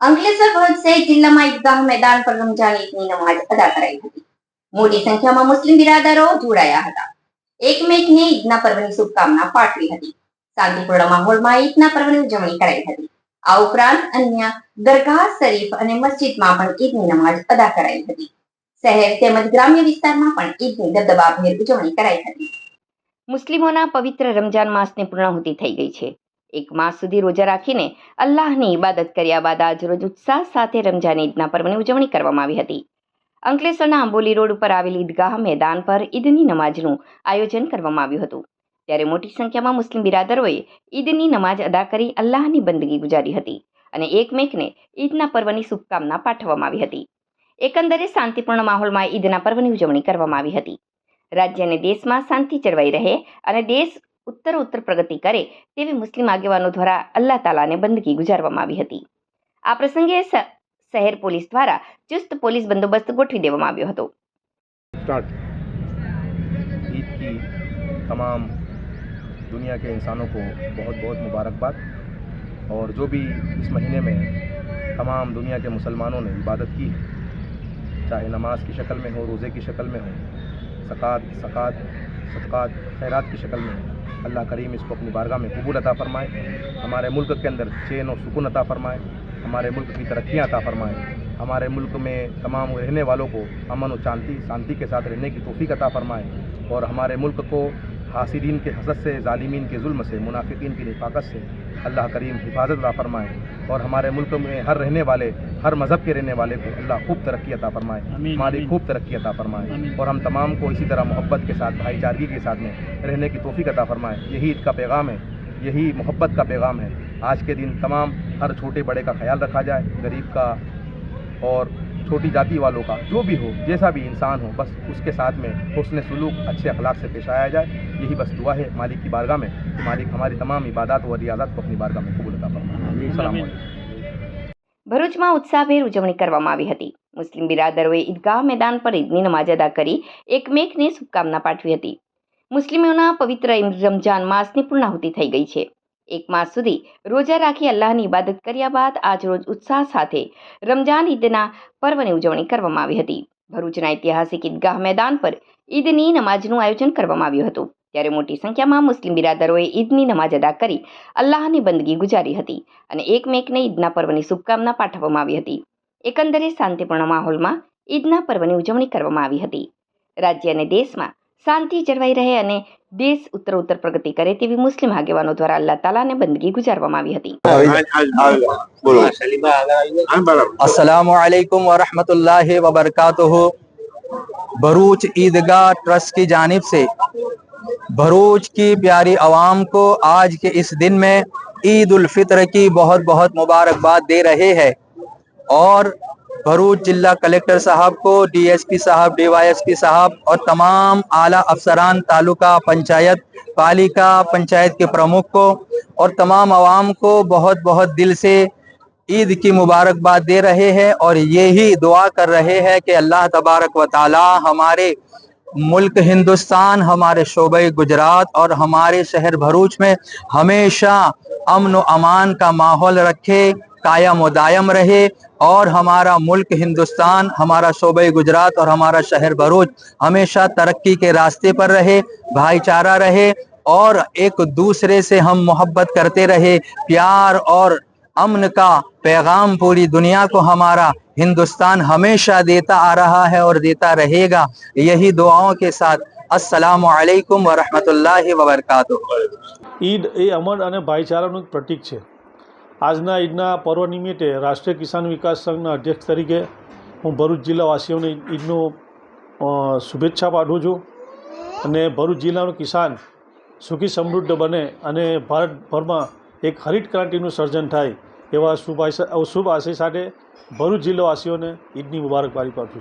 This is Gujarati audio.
અંકલેશ્વર ભરૂચ સહિત જિલ્લામાં ઈદગાહ મેદાન પર રમઝાન ઈદની નમાઝ અદા કરાઈ હતી. મોટી સંખ્યામાં મુસ્લિમ બિરાદરો જોડાયા હતા. એકમેકને ઈદના પર્વની શુભકામના પાઠવી હતી. શાંતિપૂર્ણ માહોલમાં ઈદના પર્વની ઉજવણી કરાઈ હતી. આ ઉપરાંત અન્ય દરગાહ શરીફ અને મસ્જિદમાં પણ ઈદની નમાઝ અદા કરાઈ હતી. શહેર તેમજ ગ્રામ્ય વિસ્તારમાં પણ ઈદની દબદબાભેર ઉજવણી કરાઈ હતી. મુસ્લિમોના પવિત્ર રમઝાન માસની પૂર્ણાહુતિ થઈ ગઈ છે. એક માસ સુધી રોજા રાખીને અલ્લાહની ઇબાદત કર્યા બાદ આજ રોજ ઉત્સાહ સાથે રમઝાન ઈદના પર્વની ઉજવણી કરવામાં આવી હતી. અંકલેશ્વરના આંબોલી રોડ ઉપર આવેલ ઈદગાહ મેદાન પર ઈદની નમાઝનું આયોજન કરવામાં આવ્યું હતું. ત્યારે મોટી સંખ્યામાં મુસ્લિમ બિરાદરોએ ઈદની નમાઝ અદા કરી અલ્લાહની બંદગી ગુજારી હતી અને એકમેકને ઈદના પર્વની શુભકામના પાઠવવામાં આવી હતી. એકંદરે શાંતિપૂર્ણ માહોલમાં ઈદના પર્વની ઉજવણી કરવામાં આવી હતી. રાજ્ય અને દેશમાં શાંતિ જળવાઈ રહે અને દેશ ઉત્તરોત્તર પ્રગતિ કરે તેવી મુસ્લિમ આગેવાનો દ્વારા અલ્લાહ તાલાને બંદગી ગુજારવામાં આવી હતી. આ પ્રસંગે શહેર પોલીસ દ્વારા ચુસ્ત પોલીસ બંદોબસ્ત ગોઠવી દેવામાં આવ્યો હતો. ईद की तमाम दुनिया के इंसानों को बहुत बहुत मुबारकबाद। और जो भी इस महीने में तमाम दुनिया के मुसलमानों ने इबादत की है, चाहे नमाज की शक्ल में हो, रोज़े की शक्ल में हो, सदक़ात खैरात की शक्ल में हो, अल्लाह करीम इसको अपनी बारगाह में कबूल अता फरमाए। हमारे मुल्क के अंदर चैन और सुकून अता फरमाए, हमारे मुल्क की तरक्कियाँ अता फरमाए, हमारे मुल्क में तमाम रहने वालों को अमन और शांति के साथ रहने की तौफीक अता फरमाए और हमारे मुल्क को हासिदीन के हसद से, जालिमीन के जुल्म से, मुनाफिकीन की निफाकत से अल्लाह करीम हिफाजत अता फरमाए और हमारे मुल्क में हर रहने वाले, हर मज़हब के रहने वाले को अल्लाह खूब तरक्की अता फरमाए, हमारी खूब तरक्की अता फरमाए और हम तमाम को इसी तरह मोहब्बत के साथ, भाईचारगी के साथ में रहने की तौफीक अता फरमाए। यही ईद का पैगाम है, यही मोहब्बत का पैगाम है। आज के दिन तमाम हर छोटे बड़े का ख्याल रखा जाए, गरीब का और छोटी जाति वालों का, जो भी हो, जैसा भी इंसान हो, बस उसके साथ में हुस्न सलूक, अच्छे अखलाक से पेश आया जाए। यही बस दुआ है मालिक की बारगाह में कि मालिक हमारी तमाम इबादत व रियाजत को अपनी बारगाह में कबूल अता फरमाए। अस्सलाम वालेकुम। ભરૂચમાં ઉત્સાહભેર ઉજવણી કરવામાં આવી હતી. મુસ્લિમ બિરાદરોએ ઈદગાહ મેદાન પર ઈદની નમાઝ અદા કરી એકમેકને શુભકામના પાઠવી હતી. મુસ્લિમોના પવિત્ર રમઝાન માસની પૂર્ણાહુતિ થઈ ગઈ છે. એક માસ સુધી રોજા રાખી અલ્લાહની ઇબાદત કર્યા બાદ આજ રોજ ઉત્સાહ સાથે રમઝાન ઈદના પર્વની ઉજવણી કરવામાં આવી હતી. ભરૂચના ઐતિહાસિક ઈદગાહ મેદાન પર ઈદની નમાઝનું આયોજન કરવામાં આવ્યું હતું. ત્યારે મોટી સંખ્યામાં મુસ્લિમ બિરાદરોએ ઈદની નમાઝ અદા કરી અલ્લાહની બંદગી ગુજારી હતી અને એકમેકને ઈદના પર્વની શુભકામના પાઠવવામાં આવી હતી. એકંદરે શાંતિપૂર્ણ માહોલમાં ઈદના પર્વની ઉજવણી કરવામાં આવી હતી. રાજ્ય અને દેશમાં શાંતિ જળવાઈ રહે અને દેશ ઉત્તરોત્તર પ્રગતિ કરે તેવી મુસ્લિમ આગેવાનો દ્વારા અલ્લાહ તાલાને બંદગી ગુજારવામાં આવી હતી. अस्सलामु अलैकुम व रहमतुल्लाहि व बरकातुहू। भरूच ईदगाह ट्रस्ट की जानिब से भरूच की प्यारी आवाम को आज के इस दिन में ईद उल फित्र की बहुत बहुत मुबारकबाद दे रहे हैं और भरूच जिला कलेक्टर साहब को, डीएसपी साहब, डीवाईएसपी साहब और तमाम आला अफसरान, तालुका पंचायत, पालिका पंचायत के प्रमुख को और तमाम आवाम को बहुत बहुत दिल से ईद की मुबारकबाद दे रहे हैं और यही दुआ कर रहे हैं कि अल्लाह तबारक व ताला हमारे मुल्क हिंदुस्तान, हमारे शोबे गुजरात और हमारे शहर भरूच में हमेशा अमन व अमान का माहौल रखे, कायम व दायम रहे और हमारा मुल्क हिंदुस्तान, हमारा शोबे गुजरात और हमारा शहर भरूच हमेशा तरक्की के रास्ते पर रहे, भाईचारा रहे और एक दूसरे से हम मोहब्बत करते रहे। प्यार और अमन का पैगाम पूरी दुनिया को हमारा हिंदुस्तान हमेशा देता आ रहा है और देता रहेगा। यही दुआओं के साथ अस्सलामु अलैकुम व रहमतुल्लाहि व बरकातुहू। ईद એ અમન અને ભાઈચારાનું એક પ્રતીક છે. આજના ઈદના પર્વ નિમિત્તે રાષ્ટ્રીય કિસાન વિકાસ સંઘના અધ્યક્ષ તરીકે હું ભરૂચ જિલ્લાવાસીઓને ઈદનો શુભેચ્છા પાઠવું છું અને ભરૂચ જિલ્લાનો કિસાન સુખી સમૃદ્ધ બને અને ભારતભરમાં એક હરિત ક્રાંતિનું સર્જન થાય એવા શુભ આશય સાથે ભરૂચ જિલ્લાવાસીઓને ઈદની મુબારકબાદી પાઠવું છું.